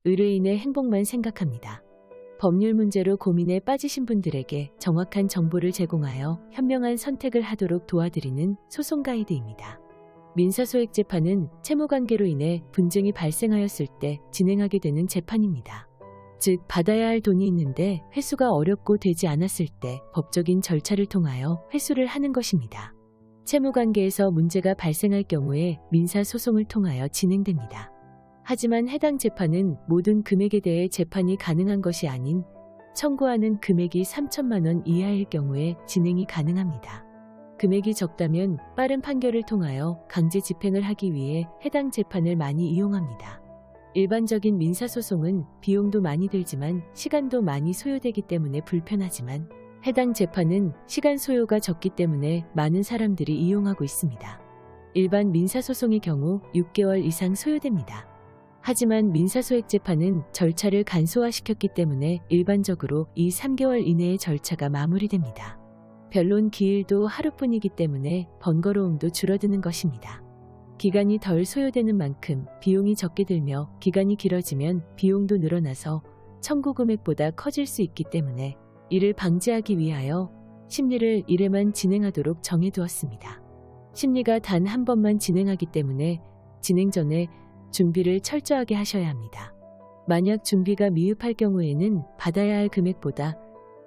의뢰인의 행복만 생각합니다. 법률 문제로 고민에 빠지신 분들에게 정확한 정보를 제공하여 현명한 선택을 하도록 도와드리는 소송 가이드입니다. 민사소액재판은 채무관계로 인해 분쟁이 발생하였을 때 진행하게 되는 재판입니다. 즉, 받아야 할 돈이 있는데 회수가 어렵고 되지 않았을 때 법적인 절차를 통하여 회수를 하는 것입니다. 채무관계에서 문제가 발생할 경우에 민사소송을 통하여 진행됩니다. 하지만 해당 재판은 모든 금액에 대해 재판이 가능한 것이 아닌 청구하는 금액이 3천만 원 이하일 경우에 진행이 가능합니다. 금액이 적다면 빠른 판결을 통하여 강제 집행을 하기 위해 해당 재판을 많이 이용합니다. 일반적인 민사소송은 비용도 많이 들지만 시간도 많이 소요되기 때문에 불편하지만 해당 재판은 시간 소요가 적기 때문에 많은 사람들이 이용하고 있습니다. 일반 민사소송의 경우 6개월 이상 소요됩니다. 하지만 민사소액재판은 절차를 간소화시켰기 때문에 일반적으로 2-3개월 이내의 절차가 마무리됩니다. 변론 기일도 하루뿐이기 때문에 번거로움도 줄어드는 것입니다. 기간이 덜 소요되는 만큼 비용이 적게 들며 기간이 길어지면 비용도 늘어나서 청구 금액보다 커질 수 있기 때문에 이를 방지하기 위하여 심리를 1회만 진행하도록 정해두었습니다. 심리가 단 한 번만 진행하기 때문에 진행 전에 준비를 철저하게 하셔야 합니다. 만약 준비가 미흡할 경우에는 받아야 할 금액보다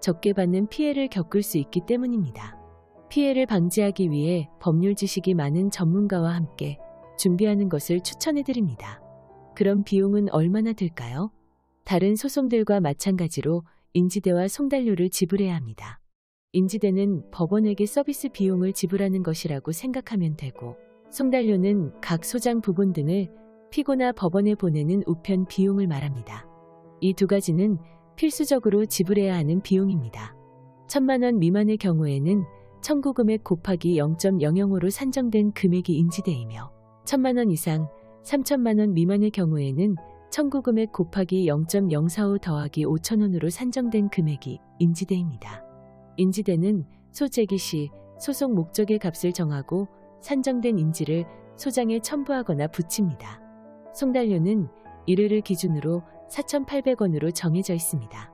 적게 받는 피해를 겪을 수 있기 때문입니다. 피해를 방지하기 위해 법률 지식이 많은 전문가와 함께 준비하는 것을 추천해드립니다. 그럼 비용은 얼마나 들까요? 다른 소송들과 마찬가지로 인지대와 송달료를 지불해야 합니다. 인지대는 법원에게 서비스 비용을 지불하는 것이라고 생각하면 되고, 송달료는 각 소장 부분 등을 피고나 법원에 보내는 우편 비용을 말합니다. 이 두 가지는 필수적으로 지불해야 하는 비용입니다. 1,000만 원 미만의 경우에는 청구 금액 곱하기 0.005로 산정된 금액이 인지대이며 1,000만 원 이상 3,000만 원 미만의 경우에는 청구 금액 곱하기 0.045 더하기 5,000원으로 산정된 금액이 인지대입니다. 인지대는 소제기 시 소송 목적의 값을 정하고 산정된 인지를 소장에 첨부하거나 붙입니다. 송달료는 1회를 기준으로 4,800원으로 정해져 있습니다.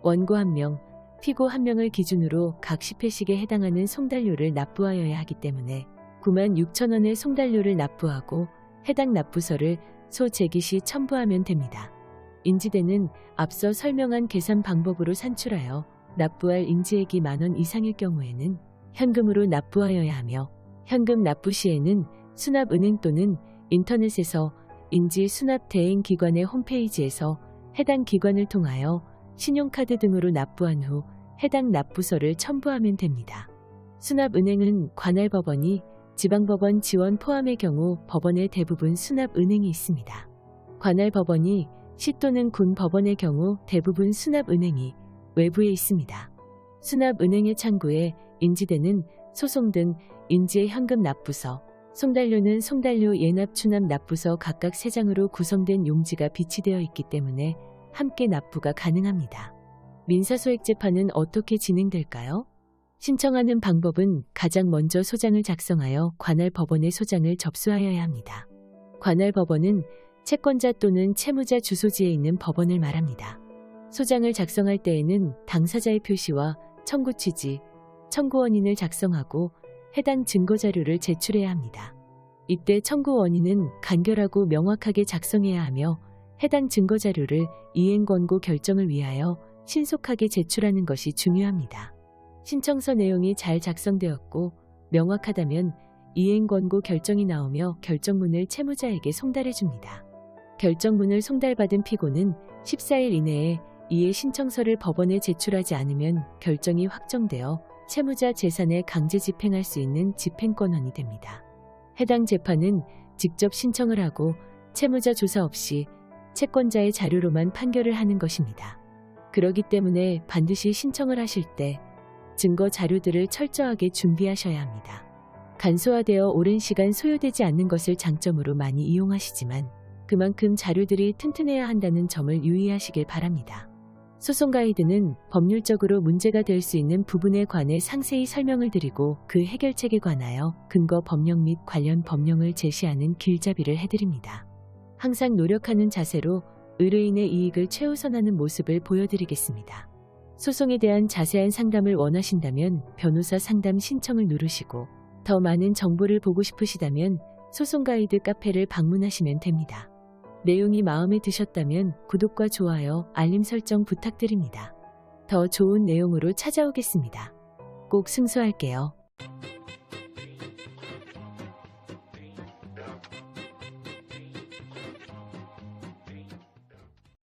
원고 1명, 피고 1명을 기준으로 각 10회씩에 해당하는 송달료를 납부하여야 하기 때문에 96,000원의 송달료를 납부하고 해당 납부서를 소제기 시 첨부하면 됩니다. 인지대는 앞서 설명한 계산 방법으로 산출하여 납부할 인지액이 만원 이상일 경우에는 현금으로 납부하여야 하며, 현금 납부 시에는 수납은행 또는 인터넷에서 인지 수납 대행 기관의 홈페이지에서 해당 기관을 통하여 신용카드 등으로 납부한 후 해당 납부서를 첨부하면 됩니다. 수납은행은 관할법원이 지방법원 지원 포함의 경우 법원의 대부분 수납은행이 있습니다. 관할법원이 시 또는 군 법원의 경우 대부분 수납은행이 외부에 있습니다. 수납은행의 창구에 인지대는 소송 등 인지의 현금 납부서, 송달료는 송달료 예납 추납 납부서 각각 3장으로 구성된 용지가 비치되어 있기 때문에 함께 납부가 가능합니다. 민사소액재판은 어떻게 진행될까요? 신청하는 방법은 가장 먼저 소장을 작성하여 관할법원의 소장을 접수하여야 합니다. 관할법원은 채권자 또는 채무자 주소지에 있는 법원을 말합니다. 소장을 작성할 때에는 당사자의 표시와 청구 취지, 청구 원인을 작성하고 해당 증거자료를 제출해야 합니다. 이때 청구 원인은 간결하고 명확하게 작성해야 하며 해당 증거자료를 이행권고 결정을 위하여 신속하게 제출하는 것이 중요합니다. 신청서 내용이 잘 작성되었고 명확하다면 이행권고 결정이 나오며 결정문을 채무자에게 송달해줍니다. 결정문을 송달받은 피고는 14일 이내에 이해 신청서를 법원에 제출하지 않으면 결정이 확정되어 채무자 재산에 강제 집행할 수 있는 집행권원이 됩니다. 해당 재판은 직접 신청을 하고 채무자 조사 없이 채권자의 자료로만 판결을 하는 것입니다. 그렇기 때문에 반드시 신청을 하실 때 증거 자료들을 철저하게 준비하셔야 합니다. 간소화되어 오랜 시간 소요되지 않는 것을 장점으로 많이 이용하시지만 그만큼 자료들이 튼튼해야 한다는 점을 유의하시길 바랍니다. 소송 가이드는 법률적으로 문제가 될 수 있는 부분에 관해 상세히 설명을 드리고 그 해결책에 관하여 근거 법령 및 관련 법령을 제시하는 길잡이를 해드립니다. 항상 노력하는 자세로 의뢰인의 이익을 최우선하는 모습을 보여드리겠습니다. 소송에 대한 자세한 상담을 원하신다면 변호사 상담 신청을 누르시고 더 많은 정보를 보고 싶으시다면 소송 가이드 카페를 방문하시면 됩니다. 내용이 마음에 드셨다면 구독과 좋아요, 알림 설정 부탁드립니다. 더 좋은 내용으로 찾아오겠습니다. 꼭 승소할게요.